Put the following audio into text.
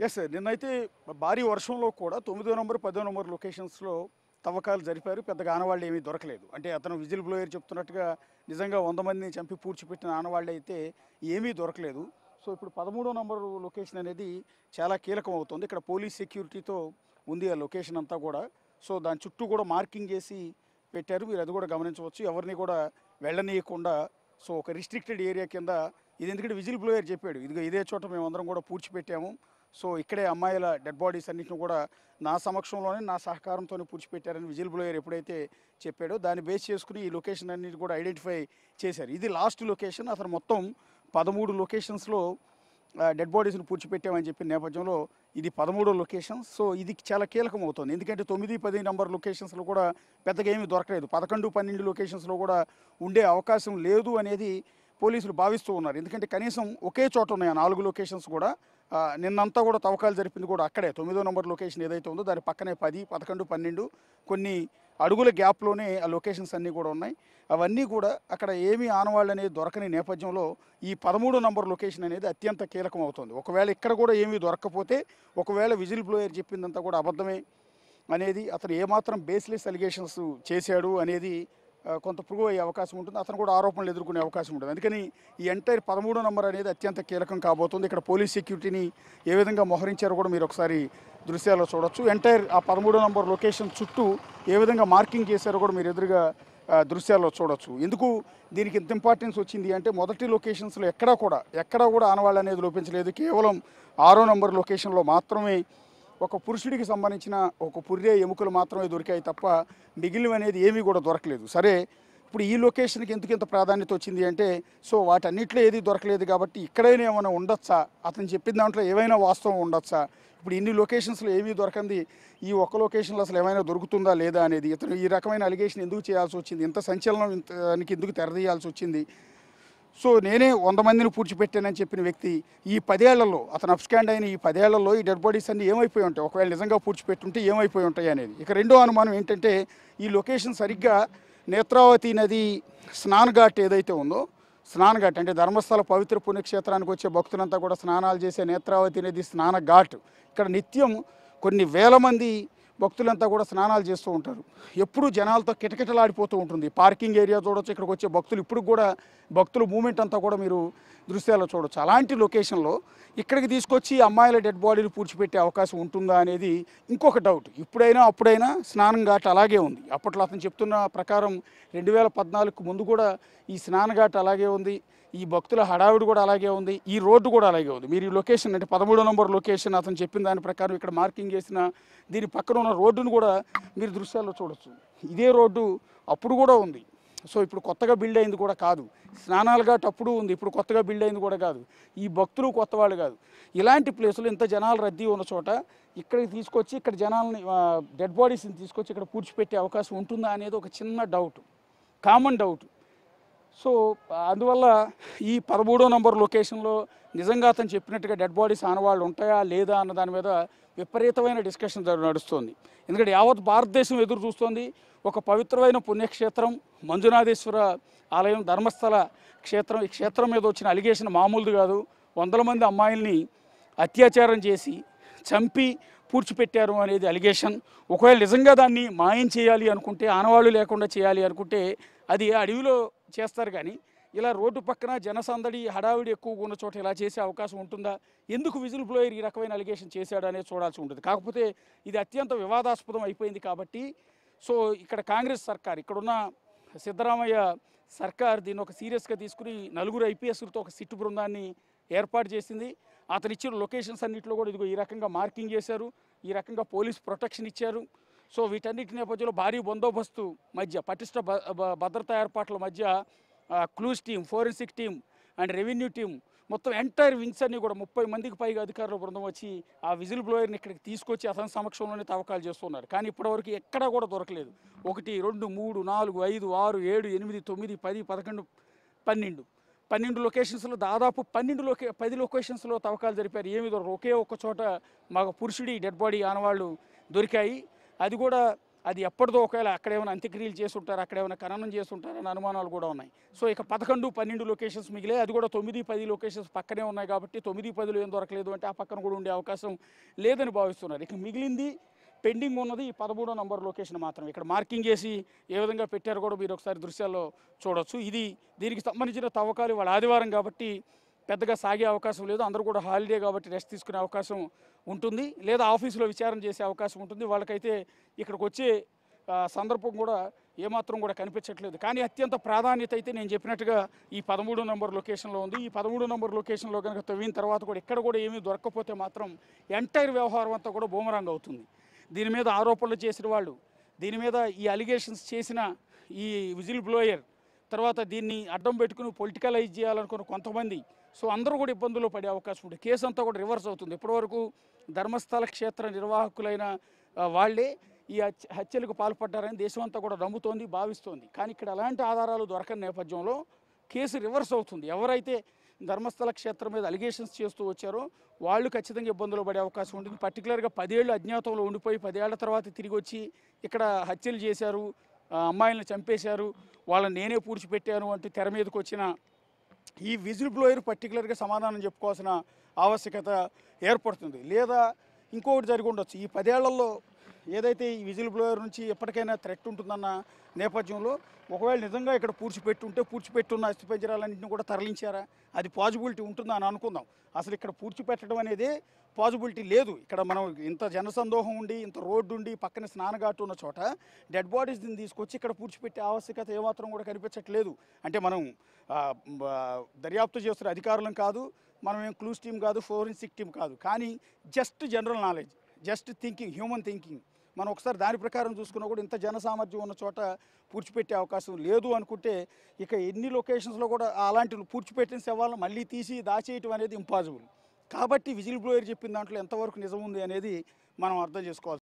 Yes sir. నిన్నైతే భారీ వర్షంలో కూడా 9 నంబర్, 10 నంబర్ లొకేషన్స్‌లో తవ్వకాలు జరిపారు. పెద్దగా ఆనవాళ్ళు ఏమీ దొరకలేదు. అంటే అతను విజిల్ బ్లోయర్ చెప్తున్నట్టుగా నిజంగా 100 మందిని చంపి పూడ్చిపెట్టిన ఆనవాళ్ళైతే ఏమీ దొరకలేదు. సో ఇప్పుడు 13 నంబర్ లొకేషన్ అనేది చాలా కీలకం అవుతుంది. ఇక్కడ పోలీస్ సెక్యూరిటీతో ఉంది ఆ లొకేషన్ అంతా కూడా. సో దాని చుట్టూ కూడా మార్కింగ్ చేసి పెట్టారు. మీరు అది కూడా గమనించవచ్చు. ఎవరిని కూడా వెళ్ళనీయకుండా సో ఒక రిస్ట్రిక్టెడ్ ఏరియా కింద ఇది ఎందుకంటే విజిల్ బ్లోయర్ చెప్పాడు. ఇదిగో ఇదే చోట మేమందరం కూడా పూడ్చిపెట్టాము. సో ఇక్కడే అమ్మాయిల డెడ్ బాడీస్ అన్నింటిని కూడా నా సమక్షంలోనే నా సహకారంతోనే పూడ్చిపెట్టారని విజిల్ బ్లోయర్ ఎప్పుడైతే చెప్పాడో దాన్ని బేస్ చేసుకుని ఈ లొకేషన్ అన్నిటి కూడా ఐడెంటిఫై చేశారు. ఇది లాస్ట్ లొకేషన్. అతను మొత్తం 13 లొకేషన్స్లో డెడ్ బాడీస్ని పూడ్చిపెట్టామని చెప్పిన నేపథ్యంలో ఇది 13 లొకేషన్. సో ఇది చాలా కీలకం అవుతుంది. ఎందుకంటే 9, 10 నంబర్ లొకేషన్స్లో కూడా పెద్దగా ఏమీ దొరకలేదు. 11, 12 లొకేషన్స్లో కూడా ఉండే అవకాశం లేదు అనేది పోలీసులు భావిస్తూ ఉన్నారు. ఎందుకంటే కనీసం ఒకే చోట ఉన్నాయి ఆ 4 లొకేషన్స్ కూడా. నిన్నంతా కూడా తవ్వకాలు జరిపింది కూడా అక్కడే 9 నంబర్ లొకేషన్ ఏదైతే ఉందో దాని పక్కనే 10, 11, 12 కొన్ని అడుగుల గ్యాప్లోనే ఆ లొకేషన్స్ అన్నీ కూడా ఉన్నాయి. అవన్నీ కూడా అక్కడ ఏమీ ఆనవాళ్ళు అనేది దొరకని నేపథ్యంలో ఈ 13 నంబర్ లొకేషన్ అనేది అత్యంత కీలకం అవుతుంది. ఒకవేళ ఇక్కడ కూడా ఏమీ దొరక్కపోతే ఒకవేళ విజిల్ బ్లోయర్ చెప్పిందంతా కూడా అబద్ధమే అనేది అతను ఏమాత్రం బేస్లెస్ అలిగేషన్స్ చేశాడు అనేది కొంత ప్రూవ్ అయ్యే అవకాశం ఉంటుంది. అతను కూడా ఆరోపణలు ఎదుర్కొనే అవకాశం ఉంటుంది. అందుకని ఈ ఎంటైర్ 13 నంబర్ అనేది అత్యంత కీలకం కాబోతుంది. ఇక్కడ పోలీస్ సెక్యూరిటీని ఏ విధంగా మోహరించారో కూడా మీరు ఒకసారి దృశ్యాల్లో చూడొచ్చు. ఎంటైర్ ఆ 13 నంబర్ లొకేషన్ చుట్టూ ఏ విధంగా మార్కింగ్ చేశారో కూడా మీరు ఎదురుగా దృశ్యాల్లో చూడొచ్చు. ఎందుకు దీనికి ఇంత ఇంపార్టెన్స్ వచ్చింది అంటే మొదటి లొకేషన్స్లో ఎక్కడా కూడా ఆనవాళ్ళు అనేది లోపించలేదు. కేవలం 6వ నంబర్ లొకేషన్లో మాత్రమే ఒక పురుషుడికి సంబంధించిన ఒక పుర్రె ఎముకలు మాత్రమే దొరికాయి తప్ప మిగిలినవి అనేది ఏమీ కూడా దొరకలేదు. సరే ఇప్పుడు ఈ లొకేషన్కి ఎందుకు ఇంత ప్రాధాన్యత వచ్చింది అంటే సో వాటన్నిటిలో ఏది దొరకలేదు కాబట్టి ఇక్కడైనా ఏమైనా ఉండొచ్చా, అతను చెప్పిన దాంట్లో ఏమైనా వాస్తవం ఉండొచ్చా, ఇప్పుడు ఇన్ని లొకేషన్స్లో ఏమీ దొరకంది ఈ ఒక్క లొకేషన్లో అసలు ఏమైనా దొరుకుతుందా లేదా అనేది ఇతను ఈ రకమైన అలిగేషన్ ఎందుకు చేయాల్సి వచ్చింది, ఇంత సంచలనం ఇంతనికి ఎందుకు తెరదీయాల్సి వచ్చింది. సో నేనే 100 మందిని పూడ్చిపెట్టానని చెప్పిన వ్యక్తి ఈ 10 ఏళ్లలో అతను అప్స్కాండ్ అయిన ఈ 10 ఏళ్లలో ఈ డెడ్ బాడీస్ అన్ని ఏమైపోయి ఉంటాయి, ఒకవేళ నిజంగా పూడ్చిపెట్టుంటే ఏమైపోయి ఉంటాయి అనేది. ఇక రెండో అనుమానం ఏంటంటే ఈ లొకేషన్ సరిగ్గా నేత్రావతి నది స్నానఘాట్ ఏదైతే ఉందో స్నానఘాట్ అంటే ధర్మస్థల పవిత్ర పుణ్యక్షేత్రానికి వచ్చే భక్తులంతా కూడా స్నానాలు చేసే నేత్రావతి నది స్నానఘాట్ ఇక్కడ నిత్యం కొన్ని వేల మంది భక్తులంతా కూడా స్నానాలు చేస్తూ ఉంటారు. ఎప్పుడు జనాలతో కిటకిటలాడిపోతూ ఉంటుంది. పార్కింగ్ ఏరియా చూడొచ్చు. ఇక్కడికి వచ్చే భక్తులు ఇప్పుడు కూడా భక్తుల మూమెంట్ అంతా కూడా మీరు దృశ్యాల్లో చూడొచ్చు. అలాంటి లొకేషన్లో ఇక్కడికి తీసుకొచ్చి అమ్మాయిల డెడ్ బాడీలు పూడ్చిపెట్టే అవకాశం ఉంటుందా అనేది ఇంకొక డౌట్. ఇప్పుడైనా అప్పుడైనా స్నానం ఘాట్ అలాగే ఉంది. అప్పట్లో అతను చెప్తున్న ప్రకారం 2014కు ముందు కూడా ఈ స్నాన ఘాట్ అలాగే ఉంది. ఈ భక్తుల హడావిడి కూడా అలాగే ఉంది. ఈ రోడ్డు కూడా అలాగే ఉంది. మీరు ఈ లొకేషన్ అంటే 13 నంబర్ లొకేషన్ అతను చెప్పిన దాని ప్రకారం ఇక్కడ మార్కింగ్ చేసిన దీని పక్కన ఉన్న రోడ్డును కూడా మీరు దృశ్యాల్లో చూడొచ్చు. ఇదే రోడ్డు అప్పుడు కూడా ఉంది. సో ఇప్పుడు కొత్తగా బిల్డ్ అయింది కూడా కాదు. స్నానాలు ఘాట్ అప్పుడు ఉంది, ఇప్పుడు కొత్తగా బిల్డ్ అయింది కూడా కాదు. ఈ భక్తులు కొత్త వాళ్ళు కాదు. ఇలాంటి ప్లేసులు ఇంత జనాలు రద్దీ ఉన్న చోట ఇక్కడికి తీసుకొచ్చి ఇక్కడ జనాలని డెడ్ బాడీస్ని తీసుకొచ్చి ఇక్కడ పూడ్చిపెట్టే అవకాశం ఉంటుందా అనేది ఒక చిన్న డౌట్, కామన్ డౌట్. సో అందువల్ల ఈ 13వ నంబర్ లొకేషన్లో నిజంగా అతను చెప్పినట్టుగా డెడ్ బాడీస్ ఆనవాళ్ళు ఉంటాయా లేదా అన్న దాని మీద విపరీతమైన డిస్కషన్ నడుస్తుంది. ఎందుకంటే యావత్ భారతదేశం ఎదురు చూస్తోంది. ఒక పవిత్రమైన పుణ్యక్షేత్రం మంజునాథేశ్వర ఆలయం ధర్మస్థల క్షేత్రం. ఈ క్షేత్రం మీద వచ్చిన అలిగేషన్ మామూలుది కాదు. 100 మంది అమ్మాయిల్ని అత్యాచారం చేసి చంపి పూడ్చిపెట్టారు అనేది అలిగేషన్. ఒకవేళ నిజంగా దాన్ని మాయం చేయాలి అనుకుంటే, ఆనవాళ్ళు లేకుండా చేయాలి అనుకుంటే అది అడవిలో చేస్తారు. కానీ ఇలా రోడ్డు పక్కన జనసందడి హడావిడి ఎక్కువగా ఉన్న చోట ఇలా చేసే అవకాశం ఉంటుందా? ఎందుకు విజిల్ బ్లోయర్ ఈ రకమైన అలిగేషన్ చేశాడు అనేది చూడాల్సి ఉంటుంది. కాకపోతే ఇది అత్యంత వివాదాస్పదం అయిపోయింది కాబట్టి సో ఇక్కడ కాంగ్రెస్ సర్కార్, ఇక్కడున్న సిద్ధరామయ్య సర్కార్ దీన్ని ఒక సీరియస్గా తీసుకుని 4 ఐపీఎస్లతో ఒక సిట్టు బృందాన్ని ఏర్పాటు చేసింది. అతను ఇచ్చిన లొకేషన్స్ అన్నింటిలో కూడా ఇదిగో ఈ రకంగా మార్కింగ్ చేశారు, ఈ రకంగా పోలీస్ ప్రొటెక్షన్ ఇచ్చారు. సో వీటన్నిటి నేపథ్యంలో భారీ బందోబస్తు మధ్య పటిష్ట భద్రతా ఏర్పాట్ల మధ్య clues team, forensic team and revenue team మొత్తం ఎంటైర్ వింగ్స్ అన్నీ కూడా 30 మందికి పైగా అధికారుల బృందం వచ్చి ఆ విజిల్ బ్లోయర్ని ఇక్కడికి తీసుకొచ్చి అతని సమక్షంలోనే తవ్వకాలు చేస్తున్నారు. కానీ ఇప్పటివరకు ఎక్కడా కూడా దొరకలేదు. 1, 2, 3, 4, 5, 6, 7, 8, 9, 10, 11, 12 లొకేషన్స్లో దాదాపు 10 లొకేషన్స్లో తవ్వకాలు జరిపారు. ఏమి దొరకదు. ఒకే ఒక్క చోట మగ పురుషుడి డెడ్ బాడీ ఆనవాళ్ళు దొరికాయి. అది కూడా అది ఎప్పటిదో ఒకవేళ అక్కడేమైనా అంత్యక్రియలు చేసి ఉంటారు, అక్కడేమైనా ఖననం చేసి ఉంటారని అనుమానాలు కూడా ఉన్నాయి. సో ఇక 11, 12 లొకేషన్స్ మిగిలే, అది కూడా 9, 10 లొకేషన్స్ పక్కనే ఉన్నాయి కాబట్టి 9, 10లో ఏం దొరకలేదు అంటే ఆ పక్కన కూడా ఉండే అవకాశం లేదని భావిస్తున్నారు. ఇక మిగిలింది పెండింగ్ ఉన్నది ఈ 13వ నంబర్ లొకేషన్ మాత్రం. ఇక్కడ మార్కింగ్ చేసి ఏ విధంగా పెట్టారో కూడా మీరు ఒకసారి దృశ్యాల్లో చూడొచ్చు. దీనికి సంబంధించిన తవ్వకాలు ఇవాళ ఆదివారం కాబట్టి పెద్దగా సాగే అవకాశం లేదు. అందరూ కూడా హాలిడే కాబట్టి రెస్ట్ తీసుకునే అవకాశం ఉంటుంది, లేదా ఆఫీసులో విచారణ చేసే అవకాశం ఉంటుంది. వాళ్ళకైతే ఇక్కడికి వచ్చే సందర్భం కూడా ఏమాత్రం కూడా కనిపించట్లేదు. కానీ అత్యంత ప్రాధాన్యత అయితే నేను చెప్పినట్టుగా ఈ 13 నంబర్ లొకేషన్లో ఉంది. ఈ 13 నంబర్ లొకేషన్లో కనుక తవ్విన తర్వాత కూడా ఇక్కడ కూడా ఏమీ దొరకకపోతే మాత్రం ఎంటైర్ వ్యవహారం అంతా కూడా బూమరాంగ్ అవుతుంది. దీని మీద ఆరోపణలు చేసిన వాళ్ళు, దీని మీద ఈ అలిగేషన్స్ చేసిన ఈ విజిల్ బ్లోయర్, తర్వాత దీన్ని అడ్డం పెట్టుకుని పొలిటికలైజ్ చేయాలనుకున్న కొంతమంది, సో అందరూ కూడా ఇబ్బందుల్లో పడే అవకాశం ఉంటుంది. కేసు అంతా కూడా రివర్స్ అవుతుంది. ఇప్పటివరకు ధర్మస్థల క్షేత్ర నిర్వాహకులైన వాళ్ళే ఈ హత్యలకు పాల్పడ్డారని దేశం అంతా కూడా నమ్ముతోంది, భావిస్తోంది. కానీ ఇక్కడ ఎలాంటి ఆధారాలు దొరకని నేపథ్యంలో కేసు రివర్స్ అవుతుంది. ఎవరైతే ధర్మస్థల క్షేత్రం మీద అలిగేషన్స్ చేస్తూ వచ్చారో వాళ్ళు ఖచ్చితంగా ఇబ్బందులు పడే అవకాశం ఉంటుంది. పర్టికులర్గా 10 ఏళ్ళు అజ్ఞాతంలో ఉండిపోయి 10 ఏళ్ల తర్వాత తిరిగి వచ్చి ఇక్కడ హత్యలు చేశారు, అమ్మాయిలను చంపేశారు, వాళ్ళని నేనే పూడ్చిపెట్టాను అంటూ తెర మీదకి వచ్చిన ఈ విజిల్ బ్లోయర్ పర్టికులర్గా సమాధానం చెప్పుకోవాల్సిన ఆవశ్యకత ఏర్పడుతుంది. లేదా ఇంకొకటి జరిగి ఉండొచ్చు. ఈ 10 ఏళ్లలో ఏదైతే ఈ విజిల్ బ్లోయర్ నుంచి ఎప్పటికైనా థ్రెట్ ఉంటుందన్న నేపథ్యంలో ఒకవేళ నిజంగా ఇక్కడ పూడ్చిపెట్టున్న అస్థిపంజరాలన్నింటినీ కూడా తరలించారా, అది పాజిబిలిటీ ఉంటుందా అని అనుకుందాం. అసలు ఇక్కడ పూడ్చిపెట్టడం అనేది పాజిబిలిటీ లేదు. ఇక్కడ మనం ఇంత జనసందోహం ఉండి, ఇంత రోడ్డు ఉండి, పక్కన స్నానఘాటు ఉన్న చోట డెడ్ బాడీస్ని తీసుకొచ్చి ఇక్కడ పూడ్చిపెట్టే ఆవశ్యకత ఏమాత్రం కూడా కనిపించట్లేదు. అంటే మనం దర్యాప్తు చేస్తున్న అధికారులం కాదు, మనం ఏం క్లూస్ టీం కాదు, ఫోరెన్సిక్ టీం కాదు, కానీ just general knowledge, just thinking, human thinking, మనం ఒకసారి దాని ప్రకారం చూసుకున్నా కూడా ఇంత జన సామర్థ్యం ఉన్న చోట పూడ్చిపెట్టే అవకాశం లేదు అనుకుంటే ఇక ఎన్ని లొకేషన్స్లో కూడా అలాంటి పూడ్చిపెట్టిన శవాలను మళ్ళీ తీసి దాచేయటం అనేది ఇంపాసిబుల్. కాబట్టి విజిల్ బ్లోయర్ చెప్పిన దాంట్లో ఎంతవరకు నిజం ఉంది అనేది మనం అర్థం చేసుకోవాలి.